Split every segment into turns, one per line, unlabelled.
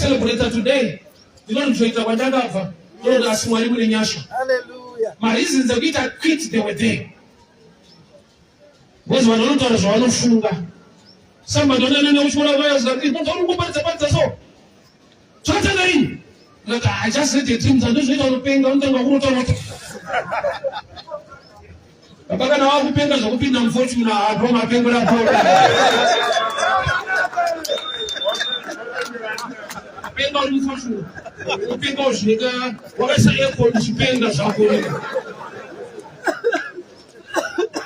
celebrate today. Ndinotoita kwandakabva. Ndoda asi Mwari mune nyasha.
Hallelujah.
My reasons that I quit, they were there. Because vanotaura zvavanofunga. Somebody don't know which one of us that is not only about the so. Totally. Look, I just said the dreams. I don't know how to pay. Don't know who to what. Kapaka na wapu penga za kupinda mfortune na Roma pengo la bora. Penga ni mfortune. Penga ushika. Waweza airport usipenga za kuona.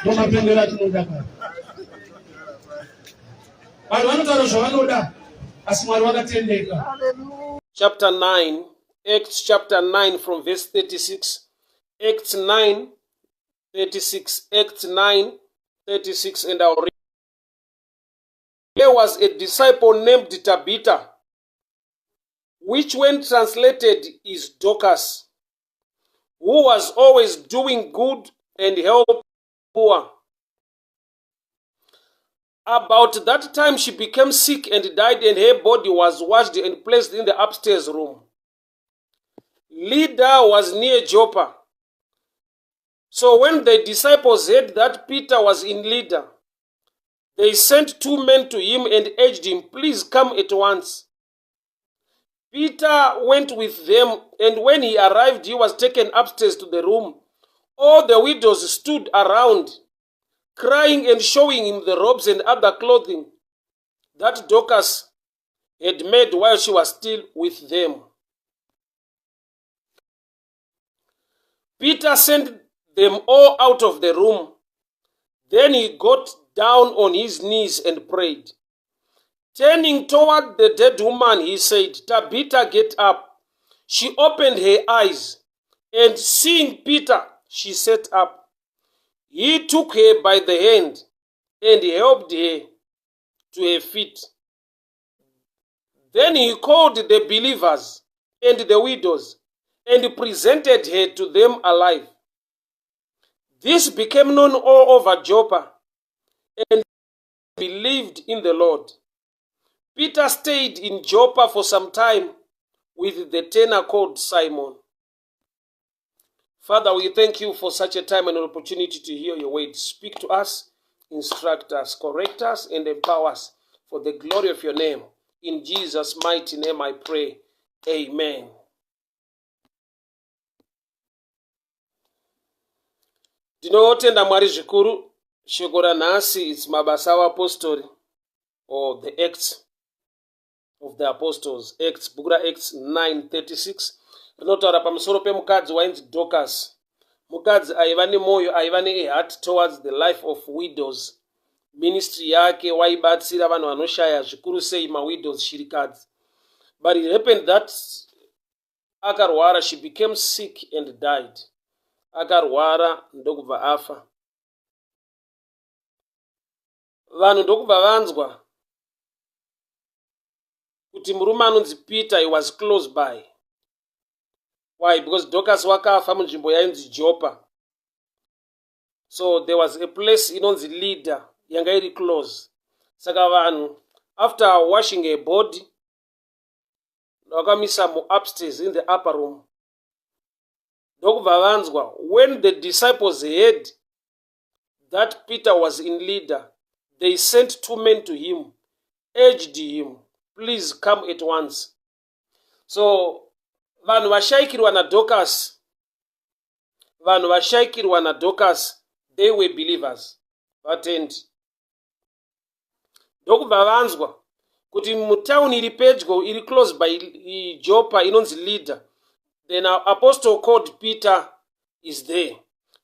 Roma pengo la tunodaka.
Chapter 9, Acts chapter 9 from verse 36, Acts 9, 36, Acts 9, 36, and I'll read. There was a disciple named Tabitha, which when translated is Dorcas, who was always doing good and helping poor. About that time she became sick and died, and her body was washed and placed in the upstairs room. Lydda was near Joppa. So when the disciples heard that Peter was in Lydda, they sent 2 men to him and urged him, "Please come at once." Peter went with them, and when he arrived, he was taken upstairs to the room. All the widows stood around, crying and showing him the robes and other clothing that Dorcas had made while she was still with them. Peter sent them all out of the room. Then he got down on his knees and prayed. Turning toward the dead woman, he said, "Tabitha, get up." She opened her eyes, and seeing Peter, she sat up. He took her by the hand and helped her to her feet. Then he called the believers and the widows and presented her to them alive. This became known all over Joppa, and believed in the Lord. Peter stayed in Joppa for some time with the tanner called Simon. Father, we thank you for such a time and an opportunity to hear your word. Speak to us, instruct us, correct us, and empower us for the glory of your name. In Jesus' mighty name I pray. Amen. Ndinotenda Mwari zvikuru. Shoko ranhasi it's mabasa apostori, or the Acts of the Apostles. Acts, book Acts 9:36. Rinotaura pamusoro pemukadzi wainzi Dorcas. Mukadzi aiva nemoyo, aiva neheart towards the life of widows. Ministry yake waibatsira vanhu vanoshaya, zvikuru sei mawidows, shirikadzi. But it happened that akarwara, she became sick and died. Akarwara ndokubva afa. Vanhu ndokubva vanzwa kuti murume anonzi Peter, he was close by. Why? Because Dorcas wakafa munzvimbo yainzi Joppa. So there was a place inonzi Lydda yanga iri close. Saka vanhu, after washing her body, vakamisa mu upstairs in the upper room. Ndokubva vanzwa, when the disciples heard that Peter was in Lydda, they sent 2 men to him, urged him, "Please come at once." So vanhu vashaikirwa na Dorcas, they were believers. Vatendi. Ndokubva vanzwa kuti mutauni iri pedyo, iri close by Joppa inonzi Lydda, then our apostle called Peter is there.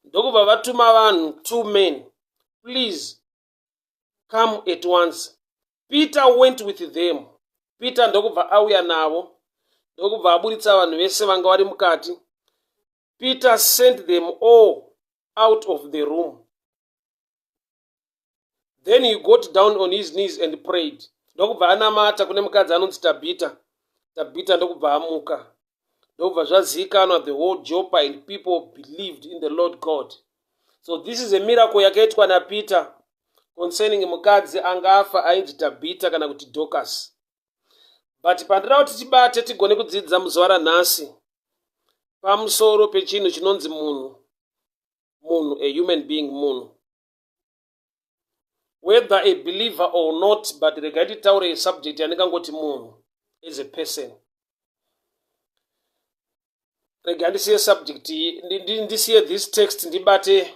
Ndokubva vatuma vanhu 2 men, "Please come at once." Peter went with them. Peter ndokubva auya navo. Ndokubva aburitsa vanhu vese vanga vari mukati. Peter sent them all out of the room. Then he got down on his knees and prayed. Ndokubva anamata kune mukadzi anonzi Tabitha. Tabitha ndokubva amuka. Ndokubva zvazivikanwa the whole Joppa, and people believed in the Lord God. So this is a miracle yakaitwa naPeter concerning mukadzi angafa ainzi Tabitha kana kuti Dorcas. but pandira kuti tibate tigone kudzidza muzuva ranhasi pamusoro pechinhu chinonzi munhu, a human being, munhu, whether a believer or not, but regai titaure subject yandingangoti munhu as a person. Regai ndisiye subject ndisiye this text ndibate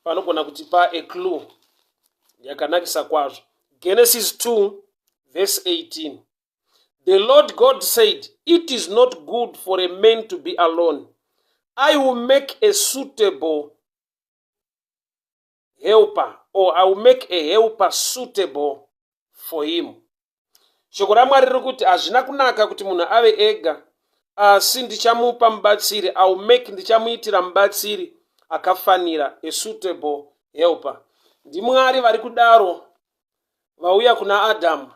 panogona kutipa a clue yakanakisa kwazvo. Genesis 2 verse 18. The Lord God said, "It is not good for a man to be alone. I will make a suitable helper, or I will make a helper suitable for him." Shoko raMwari riri kuti hazvina kunaka kuti munhu ave ega, asi ndichamupa mubatsiri. I will make, ndichamuitira mubatsiri akafanira, a suitable helper. NdiMwari vari kudaro vauya kuna Adamu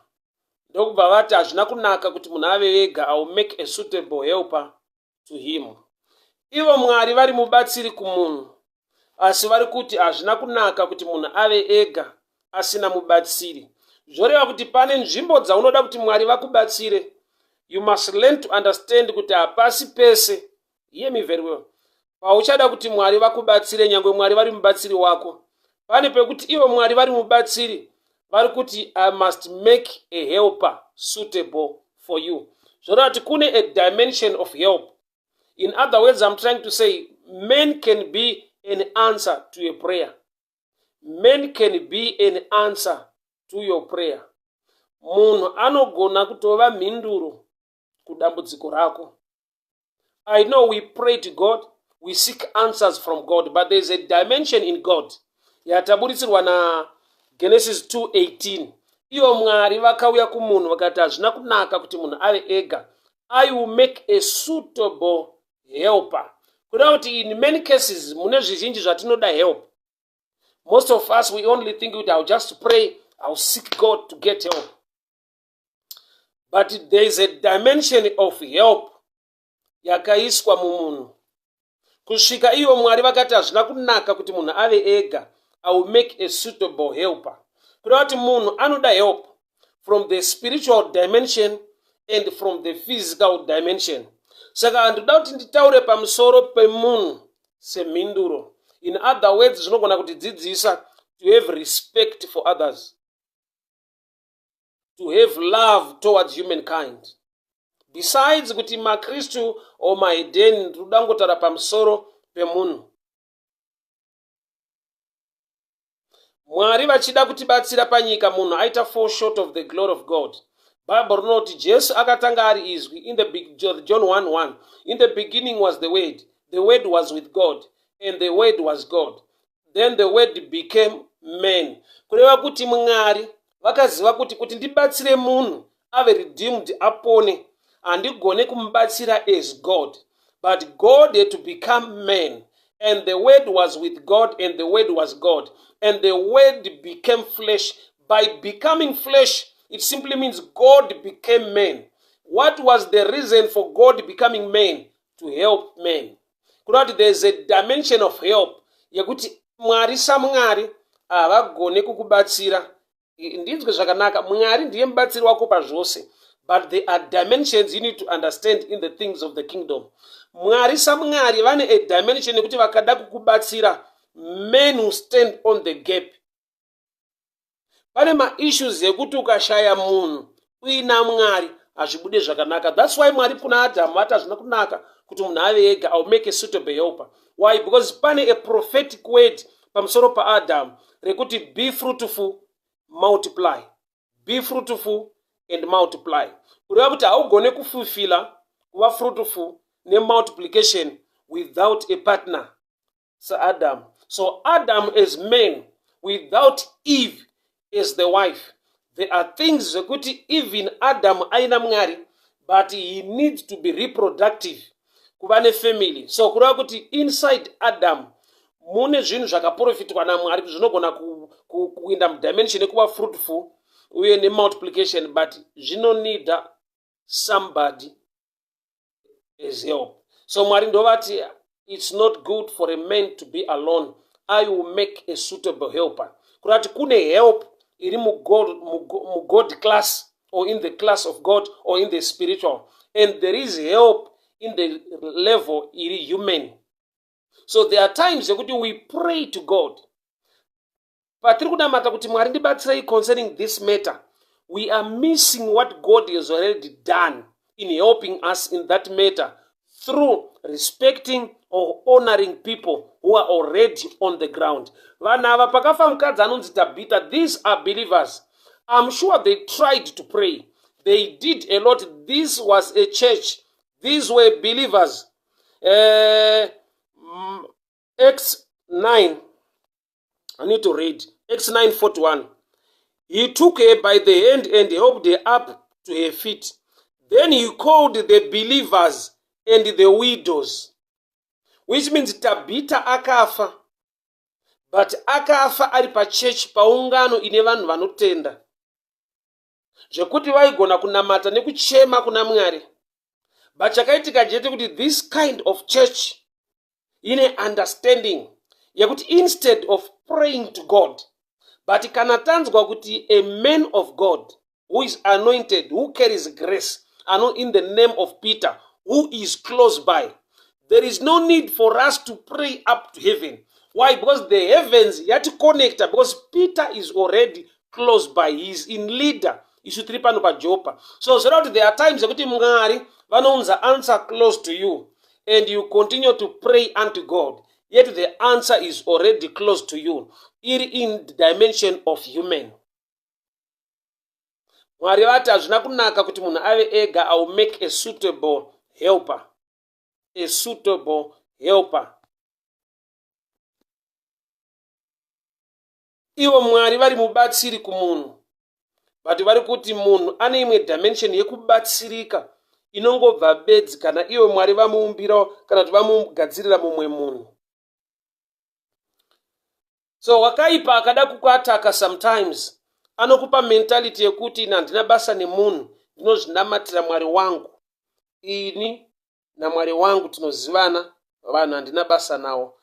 ndokubva vati hazvina kunaka kuti munhu ave ega. I will make a suitable helper to him. Ivo Mwari vari mubatsiri kumunhu, asi vari kuti hazvina kunaka kuti munhu ave ega asina mubatsiri. Zvoreva kuti pane nzvimbo dzaunoda kuti Mwari vakubatsire. You must learn to understand kuti hapasi pese, hear me very well, pauchada kuti Mwari vakubatsire nyangwe Mwari vari mubatsiri wako. Pane pekuti ivo Mwari vari mubatsiri vari kuti I must make a helper suitable for you. Zvoreva kuti kune a dimension of help. In other words, I'm trying to say, men can be an answer to a prayer. Men can be an answer to your prayer. Munhu anogona kutova mhinduro kudambudziko rako. I know we pray to God, we seek answers from God, but there's a dimension in God yataburitsirwa na Genesis 2:18. Ivo Mwari vakauya kumunhu vakati hazvina kunaka kuti munhu ave ega. I will make a suitable helper. Kuda kuti in many cases mune zvizhinji zvatinoda help. Most of us, we only think that I'll just pray, I'll seek God to get help. But there is a dimension of help yakaiswa mumunhu. Kusvika ivo Mwari vakati hazvina kunaka kuti munhu ave ega. I will make a suitable helper. Kuda kuti munhu anoda help from the spiritual dimension and from the physical dimension. Saka ndoda kuti nditaure pamusoro pemunhu semhinduro. In other words, zvinogona kutidzidzisa to have respect for others, to have love towards humankind. Besides kuti maKristu or maHedeni, ndoda ngotaura pamusoro pemunhu. Mwari vachida kutibatsira panyika, munhu aita fall short of the glory of God. Bible rinoti Jesu akatanga ari izwi in the big John 1:1. In the beginning was the word was with God, and the word was God. Then the word became man. Kureva kuti Mwari vakaziva kuti ndibatsire munhu ave redeemed apone, handigone kumubatsira as God. But God had to become man, and the word was with God, and the word was God. And the word became flesh. By becoming flesh, it simply means God became man. What was the reason for God becoming man? To help men. There's a dimension of help. Yakuti Mwari saMwari havagone kukubatsira. Ndinzwe zvakanaka, Mwari ndiye mubatsiri wako pazvose. But there are dimensions you need to understand in the things of the kingdom. Mwari saMwari vane a dimension yekuti vakada kukubatsira, men who stand on the gap. Pane ma-issues yekuti ukashaya munhu uina Mwari hazvibude zvakanaka. That's why Mwari kuna Adamu vati hazvina kunaka kuti munhu ave ega. I'll make a suitable helper. Why? Because pane a prophetic word pamusoro paAdamu rekuti be fruitful, multiply. Be fruitful and multiply. Kureva kuti haugone kufulfilla kuva fruitful nemultiplication without a partner. Adam. So Adam as man without Eve as the wife. There are things that even Adam aina Mwari, but he needs to be reproductive. Kubane family. So kureva kuti inside Adam mune zvinhu zvakaprofitwa naMwari zvinogona kuinda mudimension yekuva fruitful uye nemultiplication, but zvinonida somebody as help. So Mwari ndovati it's not good for a man to be alone. I will make a suitable helper. Kurati kune help iri mugod class or in the class of God or in the spiritual. And there is help in the level human. So there are times that we pray to God. But concerning this matter, we are missing what God has already done in helping us in that matter through respecting or honoring people who are already on the ground. These are believers. I'm sure they tried to pray. They did a lot. This was a church. These were believers. Acts 9. I need to read. Acts 9:41. He took her by the hand and helped her up to her feet. Then he called the believers and the widows. Which means Tabitha akafa. But akafa ari pa church paungano ine vanhu vanotenda. Zvekuti vaigona kunamata nekuchema kuna Mwari. But chakaitika jete kuti this kind of church ine understanding yekuti instead of praying to God, but kana tanzwa kuti a man of God who is anointed, who carries grace, in the name of Peter, who is close by, there is no need for us to pray up to heaven. Why? Because the heavens you have to connect, because Peter is already close by. He is in leader. So there are times that Mwari answer close to you, and you continue to pray unto God, yet the answer is already close to you, in the dimension of human. Mwari vati hazvina kunaka kuti munhu ave ega. I will make a suitable helper. A suitable helper. Ivo Mwari vari mubatsiri kumunhu, but vari kuti munhu ane imwe dimension yekubatsirika inongobva bedzi kana iwe Mwari vamuumbirawo kana kuti vamugadzirira mumwe munhu. So wakaipa akada kukuataka sometimes anokupa mentality yekuti handina basa nemunhu, ndinozvinamatira Mwari wangu. Ini naMwari wangu tinozivana, vanhu handina basa nawo.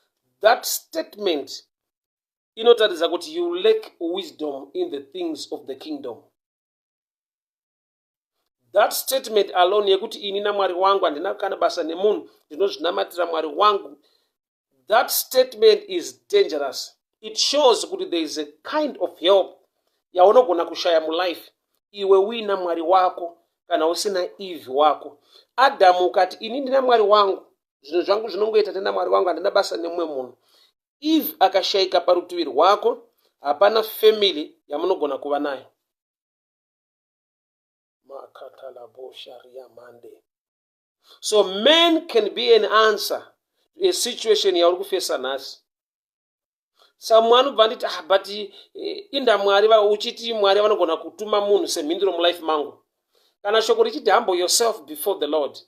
That statement inotaridza kuti you lack wisdom in the things of the kingdom. That statement alone yekuti ini naMwari wangu handina kana basa nemunhu, ndinozvinamatira Mwari wangu, that statement is dangerous. It shows that there is a kind of help yaunogona kushaya mulife iwe uina Mwari wako kana usina Eve wako. Adamu ukati ini ndina Mwari wangu, zvinhu zvangu zvinongoita tena Mwari wangu, handina basa nemumwe munhu. Eve akashayika parutivi rwako, hapana family yamunogona kuva nayo. So men can be an answer to a situation yauri kufesa nhasi. Someone vaniti but inda Mwari uchiti Mwari vanogona kutuma munhu semhinduro mulife mangu. Kana shoko richiti humble yourself before the Lord,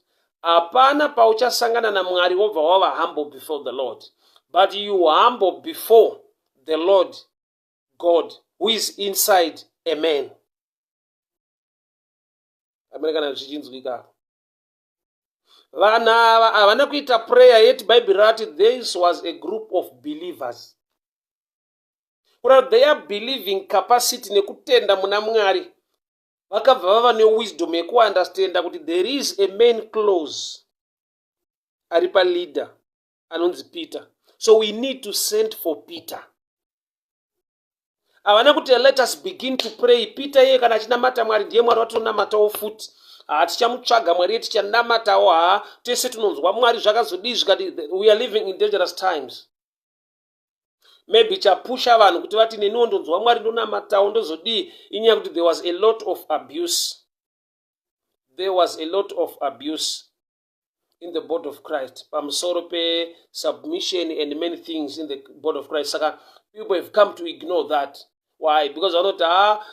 hapana pauchasangana na Mwari wobva wava humble before the Lord, but you humble before the Lord God who is inside a man. Amerikana zvichinzwika. Vana havana kuita prayer yet Bible rati this was a group of believers. Their believing capacity nekutenda muna Mwari vakabva vava newisdom yekuunderstanda kuti there is a man close ari pa leader anonzi Peter, so we need to send for Peter. Havana kuti let us begin to pray. Peter yeye kana achinamata Mwari ndiye Mwari watonamatawo futi. Tichamutsvaga Mwari tichanamatawo tese tinonzwa Mwari zvakazodii zvikati. We are living in dangerous times. Maybe chapusha vanhu kuti vati neniwo ndonzwa Mwari ndonamatawo ndozodii inyaya kuti there was a lot of abuse. There was a lot of abuse in the body of Christ. Pamusoro pe submission and many things in the body of Christ. Saka people have come to ignore that. Why? Because vanoti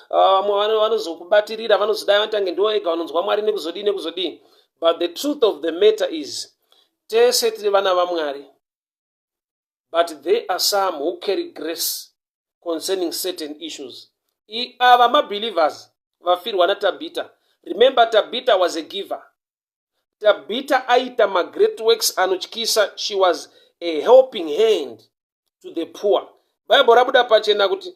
vanozokubatirira vanozodai vanotange ndiwo ega vanonzwa Mwari nekuzodii. But the truth of the matter is tese tiri vana vaMwari. But there are some who carry grace concerning certain issues. Ava mabelievers vafirwa na Tabitha. Remember, Tabitha was a giver. Tabitha aita ma great works anotyisa. She was a helping hand to the poor. Bible rabuda pachena kuti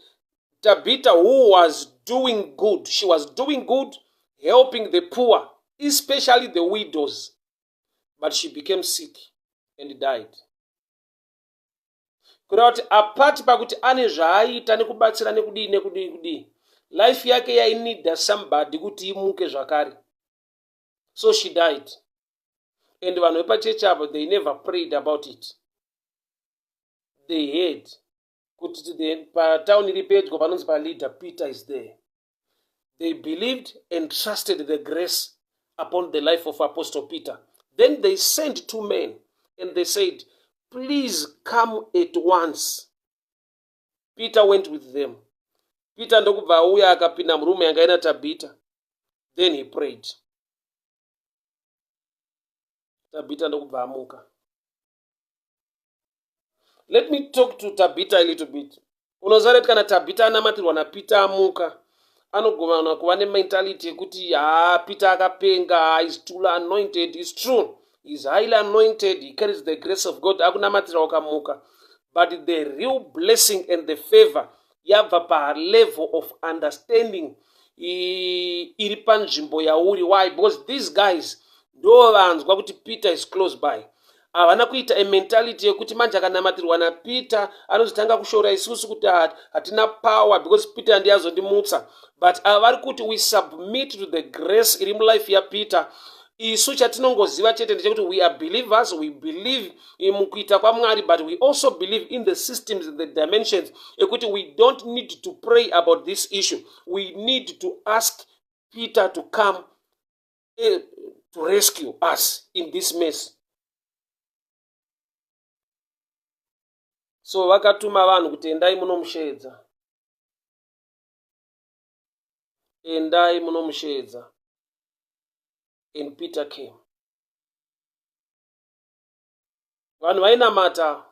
Tabitha who was doing good. She was doing good helping the poor, especially the widows. But she became sick and died. Kureva kuti apart pakuti ane zvaaita nekubatsira nekudii, life yake yainida somebody kuti imuke zvakare. So she died. And vanhu vepachechi apo, they never prayed about it. They heard kuti patown iri pedyo panonzi paleader Peter is there. They believed and trusted the grace upon the life of Apostle Peter. Then they sent 2 men and they said, please come at once. Peter went with them. Peter ndokubva auya akapinda murume yanga ina Tabita. Then he prayed. Tabita ndokubva amuka. Let me talk to Tabita a little bit. Unoziva kuti kana Tabita anamatirwa naPeter amuka, anogona kuva nementality yekuti Peter akapenga, is too anointed. It's true. He's highly anointed. He carries the grace of God. Akunamatira wakamuka. But the real blessing and the favor yabva pa level of understanding iri panzvimbo yauri. Why? Because these guys ndo vanzwa kuti Peter is close by. Havana kuita a mentality yekuti manje akanamatirwa naPeter anozotanga kushora isusu kuti hatina power because Peter ndiye azondimutsa. But avari kuti we submit to the grace iri mulife yaPeter. Isu chatinongoziva chete ndechekuti we are believers, we believe mukuita kwaMwari, but we also believe in the systems and the dimensions ekuti we don't need to pray about this issue. We need to ask Peter to come to rescue us in this mess. So vakatuma vanhu kuti endai munomushedza. Endai munomushedza. And Peter came. Vanhu vainamata.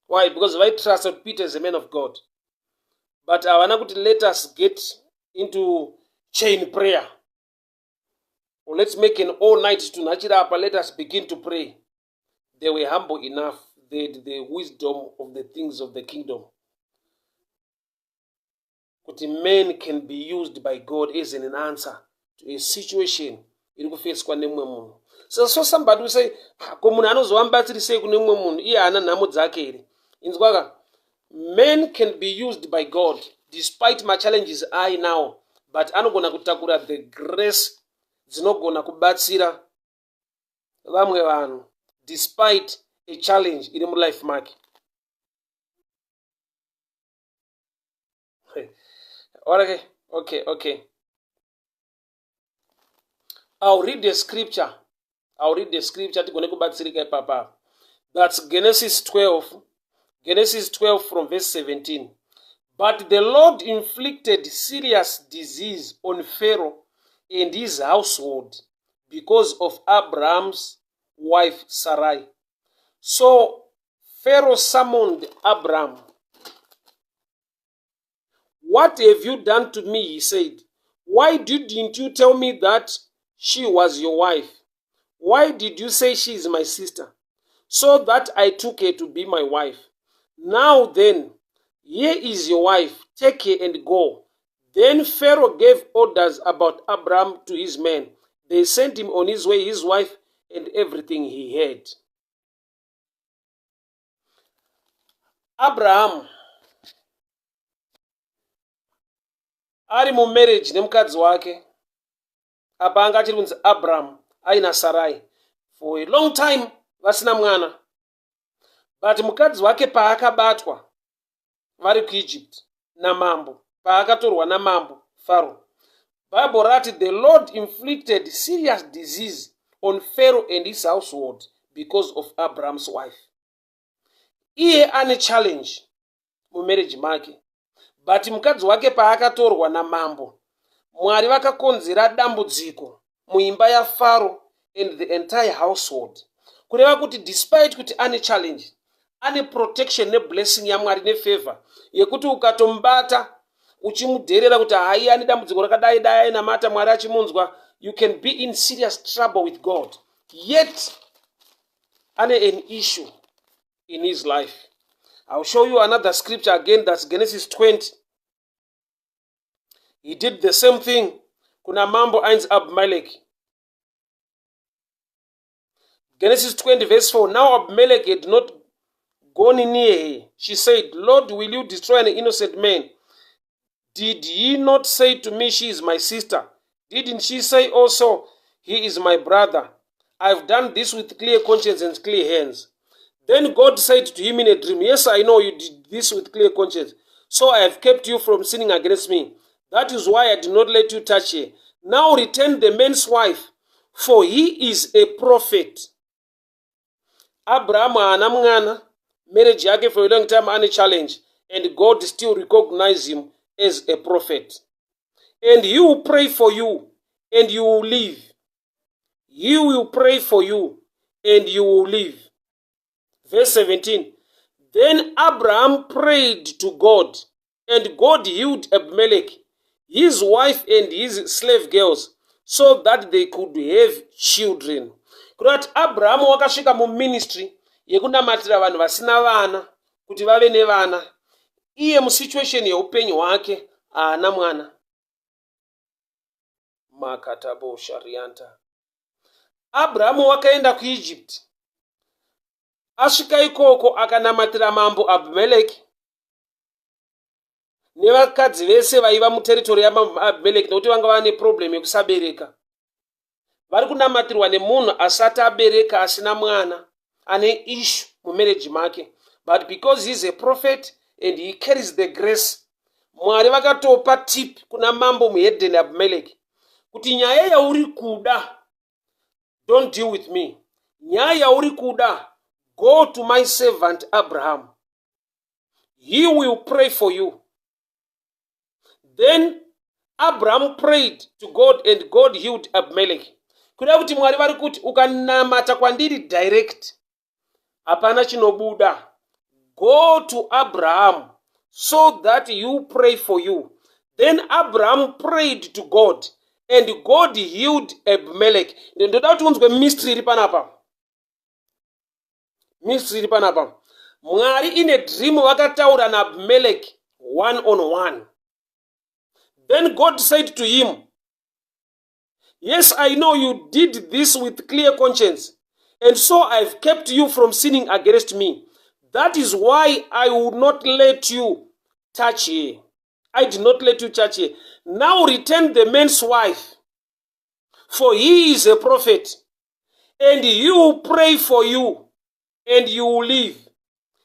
Why? Because they trusted Peter as a man of God. But havana kuti let us get into chain prayer. Or let's make an all night to Nachirapa. Let us begin to pray. They were humble enough. They had the wisdom of the things of the kingdom. But men can be used by God as an answer to a situation. So somebody will say, men can be used by God despite my challenges I now, but anogona kutakura the grace dzinogona kubatsira vamwe vanhu despite a challenge iri mulife make. Okay. I'll read the scripture. Tigone kubatsirika ipapa. That's Genesis 12 from verse 17. But the Lord inflicted serious disease on Pharaoh and his household because of Abraham's wife Sarai. So Pharaoh summoned Abraham. What have you done to me? He said. Why didn't you tell me that she was your wife? Why did you say she is my sister? So that I took her to be my wife. Now then, here is your wife. Take her and go. Then Pharaoh gave orders about Abraham to his men. They sent him on his way, his wife, and everything he had. Abraham ari mu marriage nemukadzi wake. Apa anga achiri kunzi Abraham aina Sarai for a long time vasina mwana. But mukadzi wake paakabatwa vari kuEgypt namambo, paakatorwa namambo Pharaoh, Bible rati the Lord inflicted serious disease on Pharaoh and his household because of Abraham's wife. Iye ane challenge mu marriage make, but mukadzi wake paakatorwa namambo, Mwari vakakonzera dambudziko muimba yaPharaoh and the entire household. Kureva kuti despite kuti ane challenge, ane protection ne blessing yaMwari ne favor yekuti ukatombata uchimudherera kuti hai ane dambudziko rakadai dai namata Mwari achimunzwa, you can be in serious trouble with God. Yet ane an issue in his life. I'll show you another scripture again, that's Genesis 20. He did the same thing kuna mambo ainzi Abimelech. Genesis 20 verse 4. Now Abimelech had not gone near her. She said, Lord, will you destroy an innocent man? Did ye not say to me, she is my sister? Didn't she say also, he is my brother? I've done this with clear conscience and clear hands. Then God said to him in a dream, yes, I know you did this with clear conscience. So I have kept you from sinning against me. That is why I did not let you touch her. Now return the man's wife, for he is a prophet. Abraham haana mwana, marriage yake for a long time ane challenge, and God still recognizes him as a prophet. And he will pray for you, and you will live. He will pray for you, and you will live. Verse 17. Then Abraham prayed to God, and God healed Abimelech, his wife and his slave girls, so that they could have children. Kuti Abraham wakasvika muministry yekunamatira vanhu vasina vana kuti vave nevana. Iye musituation yeupenyu hwake haana mwana. Makatabo sharianta. Abraham wakaenda kuEgypt. Asvika ikoko akanamatira mambo Abimelech nevakadzi vese vaiva muteritori yamambo Abimelech nokuti vanga vane problem yekusabereka. Vari kunamatirwa nemunhu asati abereka asina mwana, ane issue mumarriage make. But because he is a prophet and he carries the grace, Mwari vakatopa tip kuna mambo muhedheni Abimelech kuti nyaya yauri kuda, don't deal with me. Nyaya yauri kuda, go to my servant Abraham. He will pray for you. Then Abraham prayed to God and God healed Abimelech. Kuda kuti Mwari vari kuti ukanamata kwandiri direct, hapana chinobuda. Go to Abraham so that you pray for you. Then Abraham prayed to God and God healed Abimelech. Ndoda kuti unzwe mystery iri panapa. Mystery iri panapa. Mwari in a dream vakataura na Abimelech one on one. Then God said to him, yes, I know you did this with clear conscience, and so I've kept you from sinning against me. That is why I would not let you touch her. I did not let you touch her. Now return the man's wife, for he is a prophet, and he will pray for you, and you will live.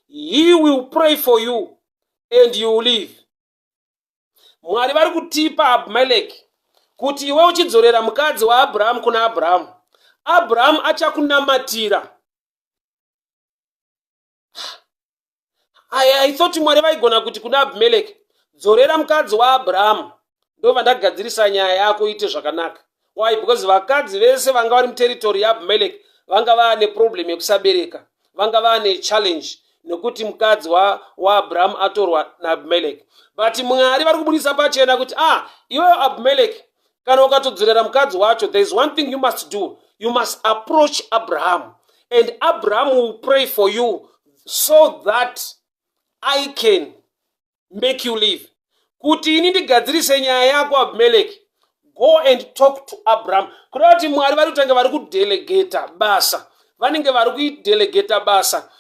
He will pray for you, and you will live. Mwari vari kutipa Abimelech kuti iwe uchidzorera mukadzi waAbraham kuna Abraham, Abraham achakunamatira. I thought Mwari vaigona kuti kuna Abimelech, dzorera mukadzi waAbraham, ndo vandagadzirisa nyaya yako ite zvakanaka. Why? Because vakadzi vese vanga vari muteritori yaAbimelech vanga vane problem yekusabereka, vanga vane challenge nekuti mukadzi waAbraham atorwa naAbimelech. But Mwari vari kubudisa pachena kuti iwe Abimelech, kana ukatodzorera mukadzi wacho, there is one thing you must do. You must approach Abraham, and Abraham will pray for you so that I can make you live. Kuti ini ndigadzirise nyaya yako Abimelech, go and talk to Abraham. Kuda kuti Mwari vari kutanga vari kudelegata basa, vanenge vari kuidelegata basa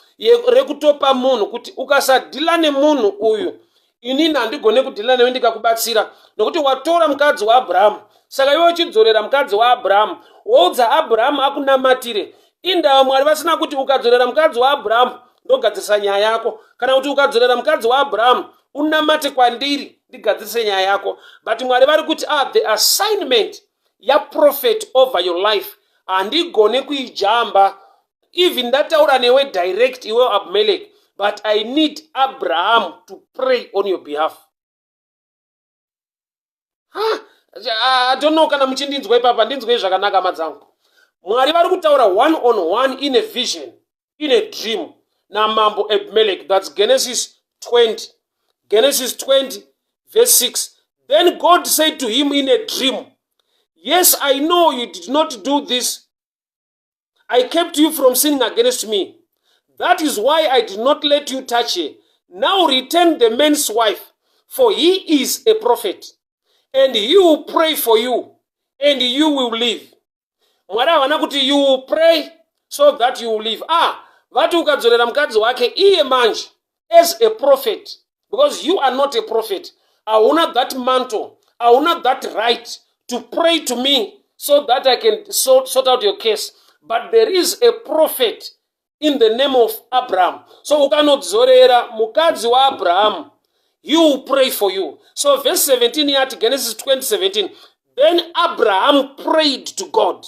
rekutopa munhu kuti ukasadhila nemunhu uyu, inini handigone kudhila newe ndikakubatsira, nokuti watora mukadzi waAbraham. Saka iwe uchidzorera mukadzi waAbraham, woudza Abraham akunamatire. Indawa Mwari vasina kuti ukadzorera mukadzi waAbraham ndogadzirisa nyaya yako, kana kuti ukadzorera mukadzi waAbraham unamate kwandiri ndigadzirisa nyaya yako. But Mwari vari kuti the assignment ya prophet over your life handigone kuijamba, even ndataura newe direct iwe Abimelech, but I need Abraham to pray on your behalf. I don't know kana muchindinzwa ipapa, ndinzwe zvakanaka madzangu. Mwari vari kutaura one on one in a vision, in a dream na mambo Abimelech. That's Genesis 20. Genesis 20 verse 6. Then God said to him in a dream, yes, I know you did not do this. I kept you from sinning against me. That is why I did not let you touch her. Now return the man's wife, for he is a prophet, and he will pray for you, and you will live. Mwari havana kuti you will pray so that you will live. Vati ukadzorera mukadzi wake iye manje as a prophet, because you are not a prophet. Hauna that mantle, hauna that right to pray to me so that I can sort out your case. But there is a prophet in the name of Abraham. So ukanodzorera mukadzi wa Abraham, he will pray for you. So verse 17 here at Genesis 20:17. Then Abraham prayed to God,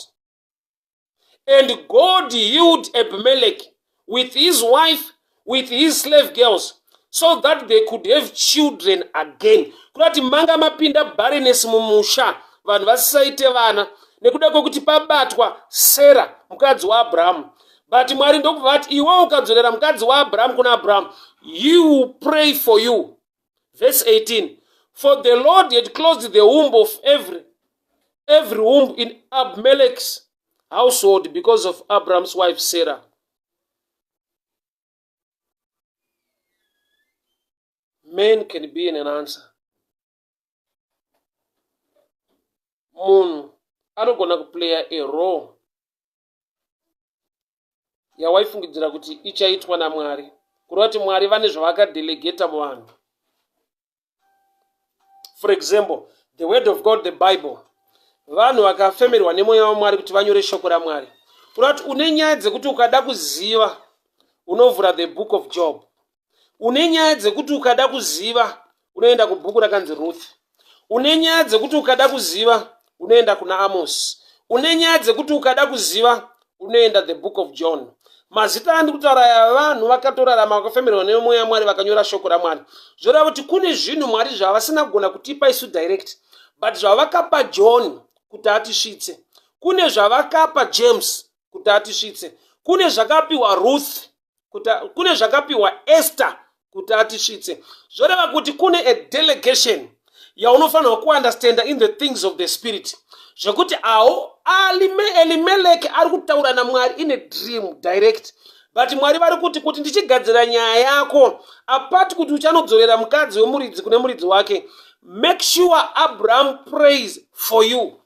and God healed Abimelech with his wife, with his slave girls, so that they could have children again. Kurati manga mapinda barrenness mumusha, vanhu vasisaite vana, nekuda kwokuti pabatwa Sarah mukadzi wa Abraham. But Mwari ndokubva ati iwe ukadzorera mukadzi wa Abraham kuna Abraham, he will pray for you. Verse 18. For the Lord had closed the womb of every womb in Abimelech's household because of Abraham's wife Sarah. Men can be in an answer. Munhu anogona kuplaya a role yawaifungidzira kuti ichaitwa naMwari. Kureva kuti Mwari vane zvavakadelegata muvanhu. For example, the word of God, the Bible. Vanhu vakafemerwa nemweya waMwari kuti vanyore shoko raMwari. Kureva kuti une nyaya dzekuti ukada kuziva unovhura the book of Job. Une nyaya dzekuti ukada kuziva unoenda kubhuku rakanzi Ruth. Une nyaya dzekuti ukada kuziva unoenda kuna Amos. Une nyaya dzekuti ukada kuziva unoenda the book of John. Mazita andi kutaura ya vanhu vakatorarama vakafemerwa nemweya waMwari vakanyora shoko raMwari. Zvoreva kuti kune zvinhu Mwari zvavasina kugona kutipa isu direct, but zvavakapa John kuti atisvitse. Kune zvavakapa James kuti atisvitse. Kune zvakapiwa Ruth, kune zvakapiwa Esther kuti atisvitse. Zvoreva kuti kune a delegation yaunofanirwa kuunderstanda in the things of the spirit. Zvekuti Elimelech ari kutaura naMwari in a dream direct, but Mwari vari kuti ndichigadzira nyaya yako apart kuti uchanodzorera mukadzi wemuridzi kune muridzi wake, make sure Abraham prays for you.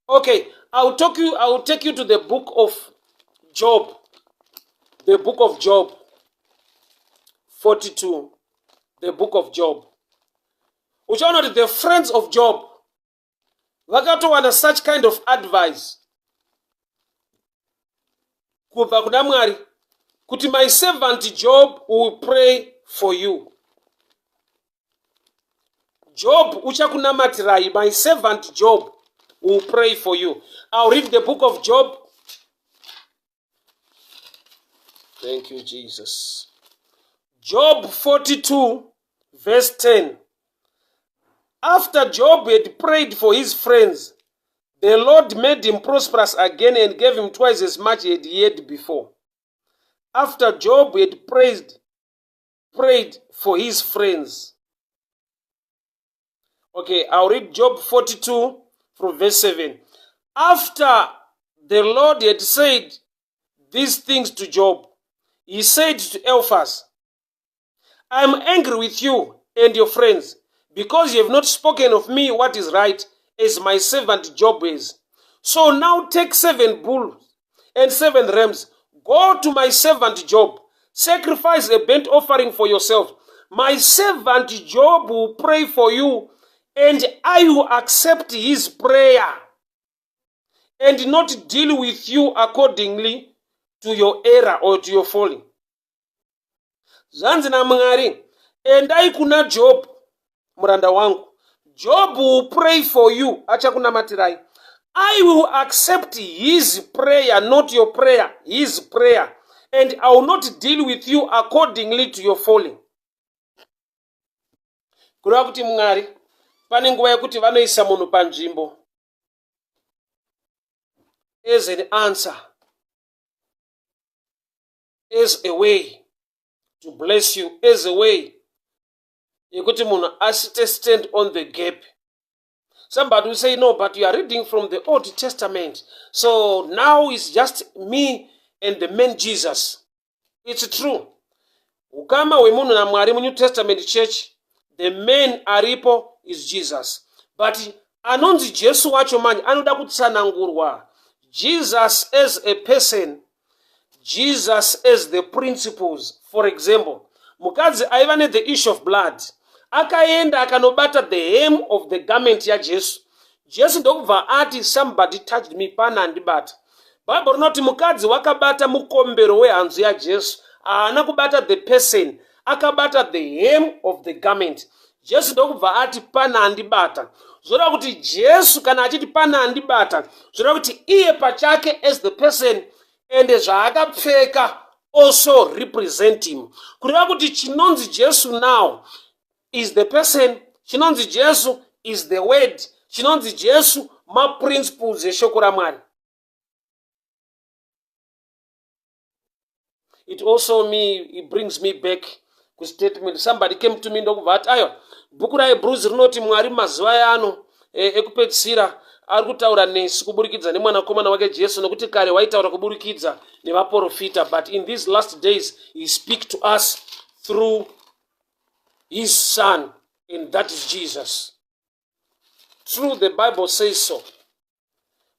Okay, I will take you to the book of Job. The book of Job 42. The book of Job. Uchaona kuti the friends of Job vakatowana such kind of advice kubva kuna Mwari kuti my servant Job will pray for you. Job uchakunamatirai, my servant Job will pray for you. I'll read the book of Job. Thank you, Jesus. Job 42 verse 10. After Job had prayed for his friends, the Lord made him prosperous again and gave him twice as much as he had before. After Job had prayed for his friends. Okay, I'll read Job 42 from verse 7. After the Lord had said these things to Job, he said to Eliphaz, I am angry with you and your friends, because you have not spoken of me what is right, as my servant Job is. So now take 7 bulls and 7 rams. Go to my servant Job. Sacrifice a burnt offering for yourself. My servant Job will pray for you, and I will accept his prayer, and not deal with you accordingly to your error or to your folly. Zvanzi naMwari, endai kuna Job, muranda wangu. Job will pray for you. Achakunamatirai. I will accept his prayer, not your prayer, his prayer. And I will not deal with you accordingly to your folly. Kureva kuti Mwari, pane nguva yekuti vanoisa munhu panzvimbo as an answer, as a way to bless you, as a way yekuti munhu asite stand on the gap. Somebody will say, no, but you are reading from the Old Testament, so now it's just me and the man Jesus. It's true. Ukama wemunhu naMwari mu New Testament church, the man aripo is Jesus. But anonzi Jesu wacho manje anoda kutsanangurwa. Jesus as a person, Jesus as the principles. For example, mukadzi aiva the issue of blood, akaenda akanobata the hem of the garment ya Jesu. Jesu ndokubva ati somebody touched me, pana andibata. Bible rinoti mukadzi wakabata mukombero wehanzu ya Jesu, haana kubata the person, akabata the hem of the garment. Jesu ndokubva ati pana andibata. Zvoreva kuti Jesu kana achiti pana andibata, zvoreva kuti iye pachake as the person and zvaakapfeka also represent him. Kureva kuti chinonzi Jesu now is the person, chinonzi Jesu is the word, chinonzi Jesu maprinciples eshoko raMwari. It also it brings me back to statement. Somebody came to me ndokubva ati ayo bhuku raHebrews rinoti Mwari mazuva ano ekupedzisira ari kutaura nesu kuburikidza nemwanakomana wake Jesu, nokuti kare waitaura kuburikidza nevaprofita, but in these last days he speaks to us through his son, and that is Jesus. True, the Bible says so.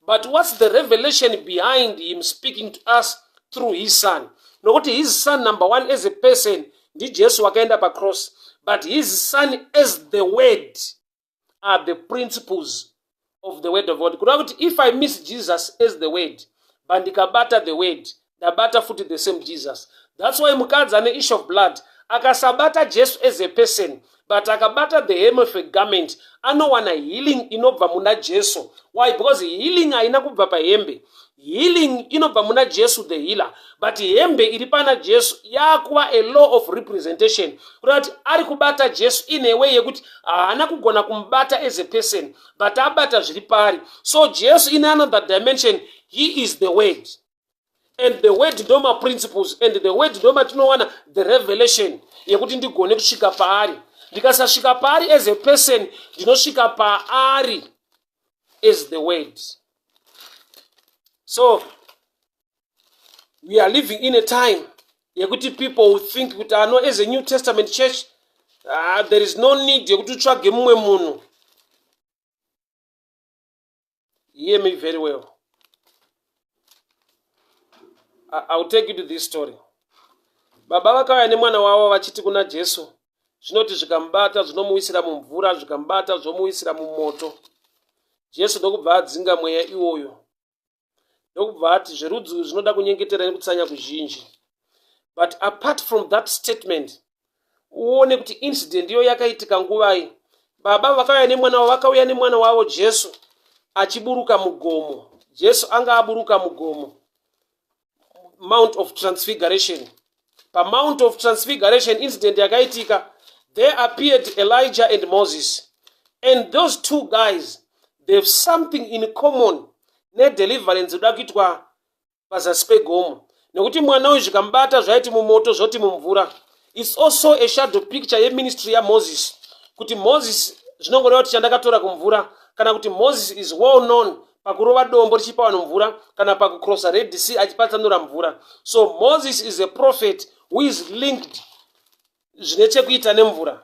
But what's the revelation behind him speaking to us through his son? Nokuti his son, number one, as a person, ndi Jesu wakaenda pa cross, but his son as the word are the principles of the word of God. Kureva if I miss Jesus as the word, but ndikabata the word, ndabata futi the same Jesus. That's why mukadzi ane issue of blood akasabata Jesu as a person, but akabata the hem of a garment, anowana healing inobva muna Jesu. Why? Because healing haina kubva pahembe. Healing inobva muna Jesu the healer, but hembe iri pana Jesu yakuva a law of representation. Kuti ari kubata Jesu in a way yekuti haana kugona kumubata as a person, but abata zviri pari. So Jesu in another dimension, he is the word, and the word ndoma principles, and the word ndoma tinowana the revelation yekuti ndigone kusvika paari. Ndikasasvika paari as a person, ndinosvika paari as the word. So we are living in a time yekuti people will think kuti ano as a New Testament church there is no need yekuti utsvage mumwe munhu. Hear me very well. I'll take you to this story. Baba vakauya nemwana wavo vachiti kuna Jesu, zvinoti zvikamubata zvinomuwisira mumvura, zvikamubata zvomuwisira mumoto. Jesu ndokubva adzinga mweya iwoyo. Ndokubva ati zverudzi zvinoda kunyengetera nekutsanya kuzhinji. But apart from that statement, uone kuti incident iyo yakaitika nguvai. Baba vakauya nemwana wavo, vakauya nemwana wavo Jesu achiburuka mugomo. Jesu anga aburuka mugomo, Mount of Transfiguration. Pa Mount of Transfiguration incident yakaitika, there appeared Elijah and Moses. And those two guys, they have something in common. Ne deliverance uda kuitwa pazasi pegomo. Nekuti mwana uyu zvikamubata zvaiti mumoto zvoti mumvura. It's also a shadow picture ye ministry ya Moses. Kuti Moses zvinongoreva kuti chandakatora kumvura, kana kuti Moses is well known pakurova dombo richipa vanhu mvura, kana pakukrosa Red Sea achipatsanura mvura. So Moses is a prophet who is linked zvine chekuita nemvura.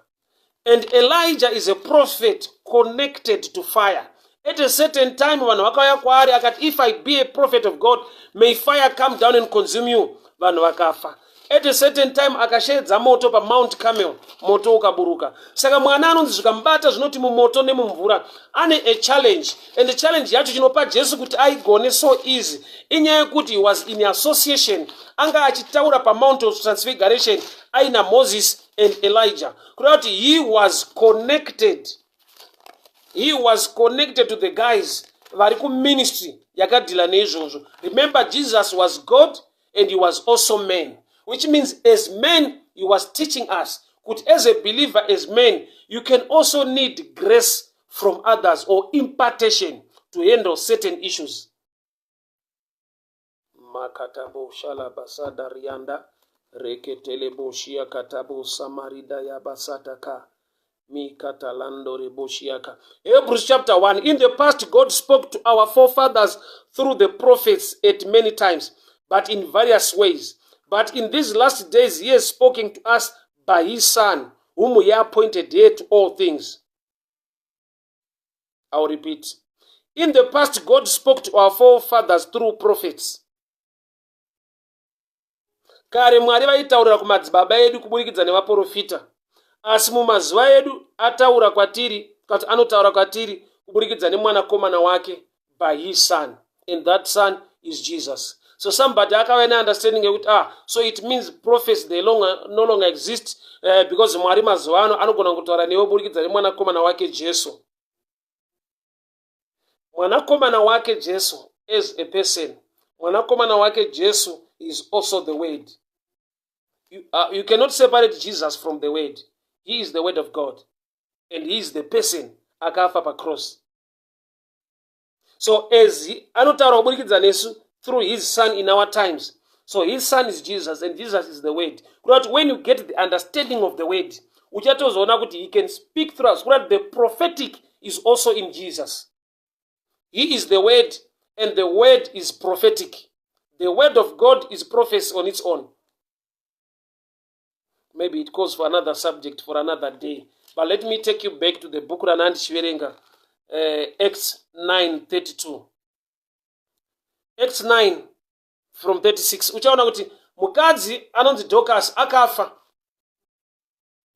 And Elijah is a prophet connected to fire. At a certain time, vanhu vakauya kwaari akati, if I be a prophet of God, may fire come down and consume you. Vanhu vakafa. At a certain time, akashedza moto pa Mount Carmel, moto ukaburuka. Saka mwana anonzi zvikamubata zvinoti mumoto nemumvura, ane a challenge. And the challenge yacho chinopa Jesu kuti aigone so easy. Inyaya yekuti he was in association, anga achitaura pa Mount of Transfiguration, aina Moses and Elijah. Kureva kuti he was connected. He was connected to the guys vari kuministry yakadhila neizvozvo. Remember, Jesus was God and he was also man, which means as man he was teaching us that as a believer, as man, you can also need grace from others or impartation to handle certain issues. Makatabo shalabasada rianda reketelebo shia katabo samarida yabasataka. Hebrews chapter 1. In the past, God spoke to our forefathers through the prophets at many times, but in various ways. But in these last days, he has spoken to us by his Son, whom he appointed heir to all things. I will repeat. In the past, God spoke to our forefathers through prophets. Kare Mwari vaitaurira kumadzibaba edu kuburikidza nevaprofita. Asi mumazuva edu ataura kwatiri, kuti anotaura kwatiri kuburikidza nemwanakomana wake, by his son. And that son is Jesus. So somebody akava an understanding that so it means prophets they no longer exist because Mwari mazuva ano anogona kutaura newe kuburikidza nemwanakomana wake Jesu. Mwanakomana wake Jesu is a person. Mwanakomana wake Jesu is also the word. You cannot separate Jesus from the word. He is the word of God. And he is the person akafa pa cross. So as anotaura kuburikidza nesu through his son in our times. So his son is Jesus and Jesus is the word. But when you get the understanding of the word, uchatozoona kuti he can speak through us. The prophetic is also in Jesus. He is the word and the word is prophetic. The word of God is prophecy on its own. Maybe it calls for another subject for another day. But let me take you back to the book Makandiwa, Acts 9:32. Acts 9 from 36. Uchaona kuti mukadzi anonzi Dorcas akafa.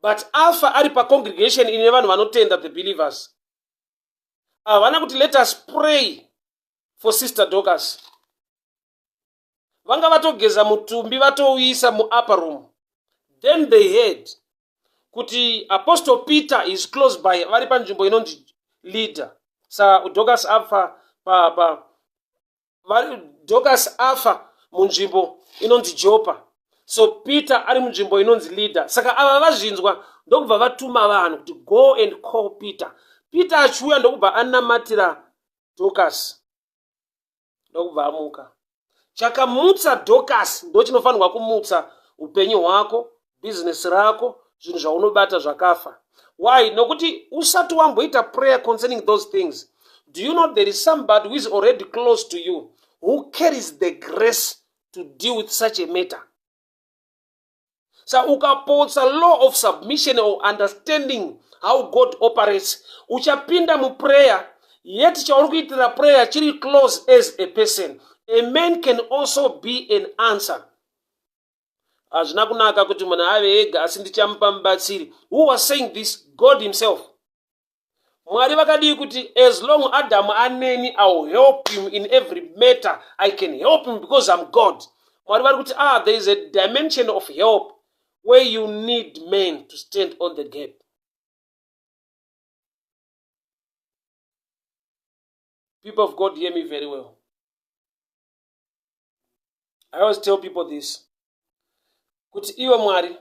But afa ari pa congregation ine vanhu vanotenda the believers. Havana kuti let us pray for sister Dorcas. Vanga vatogeza mutumbi vatouisa mu upper room. Then they heard kuti Apostle Peter is close by, vari panzvimbo inonzi leader. Sa Dorcas afa Dorcas afa munzvimbo inonzi Joppa. So Peter ari munzvimbo inonzi leader. Saka ava vazvinzwa ndokubva vatuma vanhu kuti go and call Peter. Peter achiuya ndokubva anamatira Dorcas. Ndokubva amuka. Chakamutsa Dorcas ndo chinofanirwa kumutsa upenyu hwako, business rako, zvinhu zvaunobata zvakafa. Why? Nokuti usati wamboita prayer concerning those things. Do you know there is somebody who is already close to you who carries the grace to deal with such a matter? So ukapotsa law of submission or understanding how God operates, uchapinda mu prayer, yet chauri kuitira prayer chiri close as a person. A man can also be an answer. Hazvina kunaka kuti munhu ave ega asi ndichamupa mubatsiri. Who was saying this? God himself. Mwari vakadii kuti as long Adam aneni, I will help him in every matter. I can help him because I'm God. Mwari vari kuti there is a dimension of help where you need men to stand on the gap. People of God, hear me very well. I always tell people this. Kuti iwe Mwari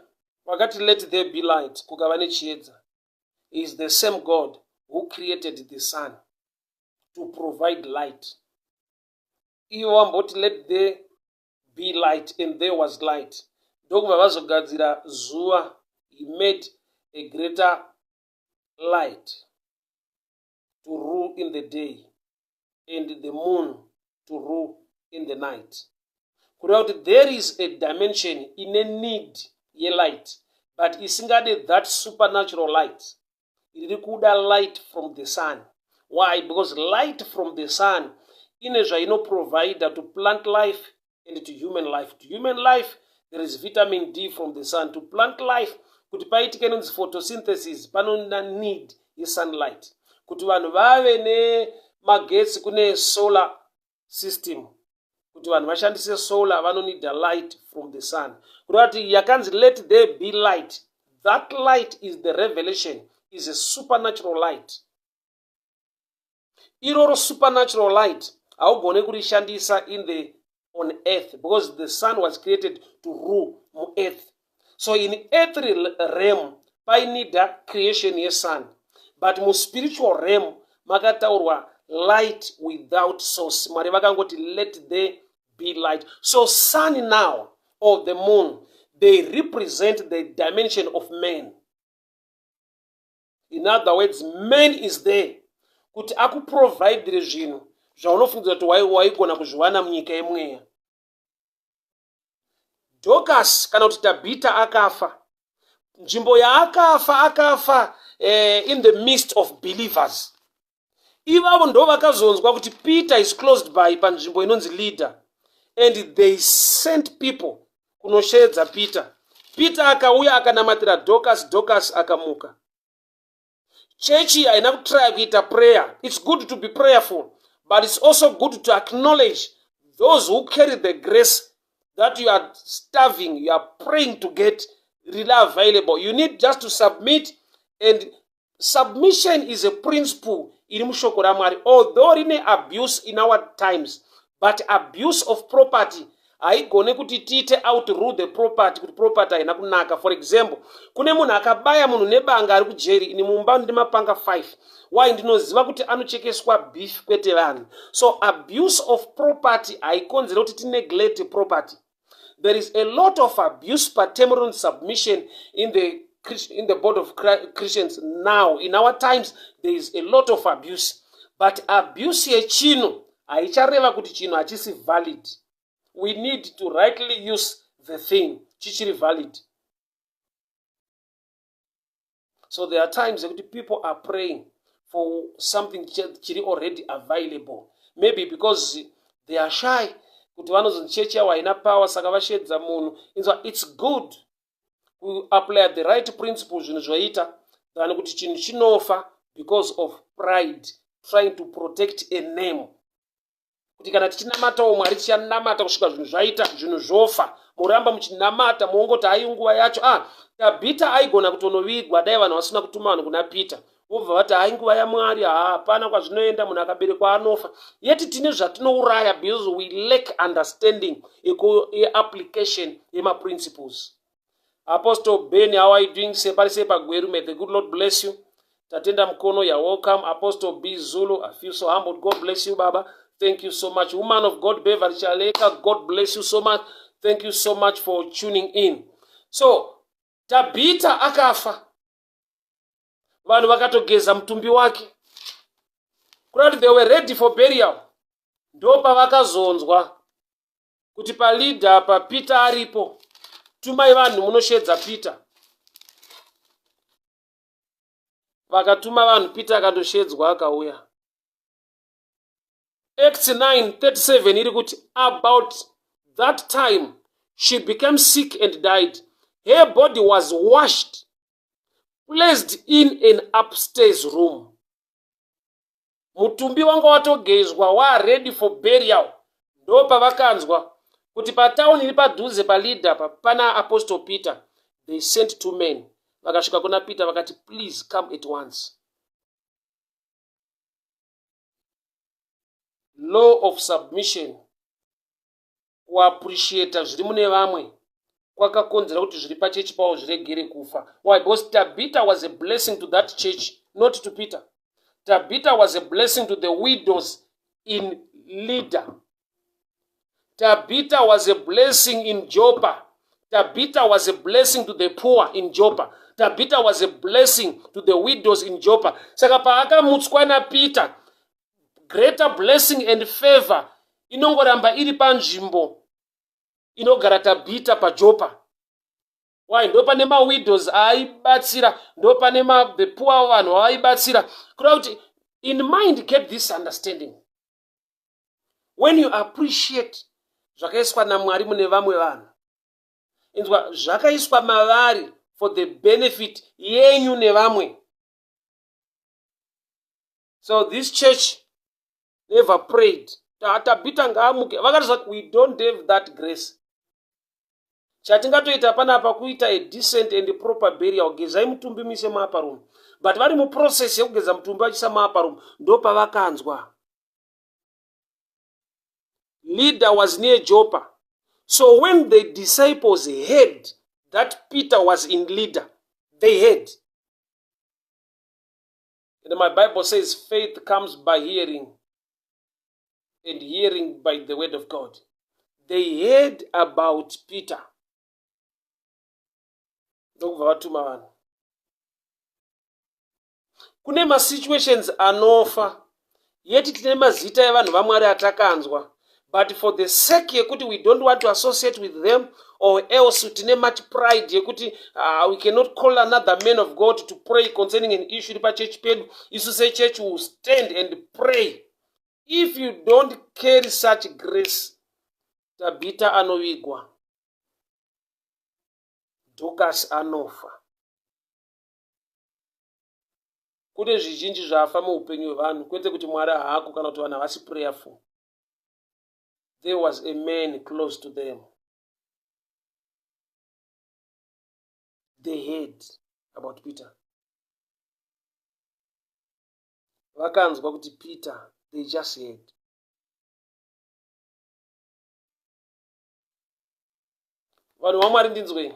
wakati let there be light kukava nechiedza is the same God who created the sun to provide light. Iwe wamboti let there be light and there was light. Ndokubva vazogadzira zuva. He made a greater light to rule in the day and the moon to rule in the night. There is a dimension in a need ye light, but isingade that supernatural light. Irikuda light from the sun. Why? Because light from the sun ine provide to plant life and to human life. To human life, there is vitamin D from the sun. To plant life, kuti paitike nonzi photosynthesis, panonda need ye sunlight. Kuti vanhu vave ne magetsi kune solar system. Kuti vanhu vashandise solar need the light from the sun. Kuti yakanzi let there be light. That light is the revelation, is a supernatural light. Iroro supernatural light haugone kurishandisa on earth because the sun was created to rule on earth. So in earthly realm painida creation ye sun, but mu spiritual realm makataurwa light without source. Mwari vakangoti let there be light. So sun now or the moon, they represent the dimension of man. In other words, man is there kuti akuprovidere zvinhu zvaunofungidzira kuti waigona kuzviwana munyika yemweya. Dorcas kana kuti Tabita akafa. Nzvimbo yaakafa in the midst of believers. ivavo ndo vakazonzwa kuti Peter is closed by panzvimbo inonzi leader, and they sent people kunoshedza Peter. Peter akauya akanamatira Dorcas, Dorcas akamuka. Chechi haina kutry kuita prayer. It's good to be prayerful, but it's also good to acknowledge those who carry the grace that you are starving, you are praying to get really available. You need just to submit, and submission is a principle in mushoko ra Mwari. Although rine abuse in our times, but abuse of property haigone kuti tiite outrule the property, kuti property haina kunaka. For example, kune munhu akabaya munhu nebanga ari kujeri, ini mumba ndi mapanga 5. Why? Ndinoziva kuti anochekeswa beef kwete vanhu. So abuse of property haikonzera kuti neglect property. There is a lot of abuse per temporal submission in the body of Christians now. In our times, there is a lot of abuse. But abuse yechino haichareva kuti chino hachisi valid. We need to rightly use the thing chichiri valid. So there are times that people are praying for something chiri already available. Maybe because they are shy. Kuti vanozonzi chechi yavo haina power saka vashedza munhu. It's good to apply the right principles zvinhu zvaita than kuti chinhu chinofa because of pride, trying to protect a name. Kuti kana tichinamatawo Mwari tichanamata kusvika zvinhu zvaita zvinhu zvofa, muramba muchinamata muongoti hai nguva yacho Tabita aigona kutonovigwa dai vanhu vasina kutuma vanhu kuna Peter. Vobva vati hai nguva yaMwari hapana kwazvinoenda munhu akaberekwa anofa. Yeti tine zvatinouraya because we lack understanding application yemaprinciples. Apostle Ben, how are you doing? Separi Gweru, may the good Lord bless you. Tatenda Mkono, you're welcome. Apostle B Zulu, I feel so humbled. God bless you, Baba. Thank you so much. Woman of God, Beverly Chaleka, God bless you so much. Thank you so much for tuning in. So, Tabita akafa. Vanhu vakatogeza mutumbi wake. Kurati they were ready for burial. Ndopa vakazonzwa kuti pa leader pa Peter aripo. Tumai vanhu munoshedza Peter. Vakatuma vanhu, Peter akandoshedzwa akauya. Acts 9:37 iri kuti about that time she became sick and died. Her body was washed, placed in an upstairs room. Mutumbi wanga watogezwa wa ready for burial. Ndopa vakanzwa kuti pa town iri padhuze pa leader pana Apostle Peter. They sent 2 men. Vakasvika kuna Peter vakati, please come at once. Law of submission. Kuappreciate zviri mune vamwe kwakakonzera kuti zviri pachechi pawo zviregere kufa. Why? Because Tabitha was a blessing to that church, not to Peter. Tabitha was a blessing to the widows in Lydda. Tabitha was a blessing in Joppa. Tabitha was a blessing to the poor in Joppa. Tabitha was a blessing to the widows in Joppa. Saka paakamutswa na Peter, greater blessing and favor inongoramba iri panzvimbo inogara Tabitha pa Joppa. Why? Ndo pane ma widows aibatsira, ndo pane the poor vanhu aibatsira. Kuti in mind, get this understanding. When you appreciate zvakaiswa naMwari mune vamwe vanhu, inzwa zvakaiswa mavari for the benefit yenyu nevamwe. So this church never prayed. Tabitha ngaamuke. Vakati we don't have that grace. Chatingatoita panapa kuita a decent and proper burial. Gezai mutumbi mise maapa room. But vari mu process yekugeza mutumbi vachisa maapa room, ndo pavakanzwa. Leader was near Joppa. So when the disciples heard that Peter was in Lydda, they heard. And my Bible says faith comes by hearing, and hearing by the word of God. They heard about Peter. Kune ma situations anofa, yeti tine mazita evanhu vaMwari atakanzwa, but for the sake yekuti we don't want to associate with them, or else tine much pride yekuti we cannot call another man of God to pray concerning an issue iri pachurch pedu, isu sechurch will stand and pray. If you don't carry such grace, Tabita anovigwa, Dorcas anofa. Kune zvizhinji zvafa muupenyu hwevanhu, kwete kuti Mwari haako kana kuti vanhu havasi prayerful. There was a man close to them. They heard about Peter. Vakanzwa kuti Peter, they just heard. Vanhu vaMwari ndinzwe.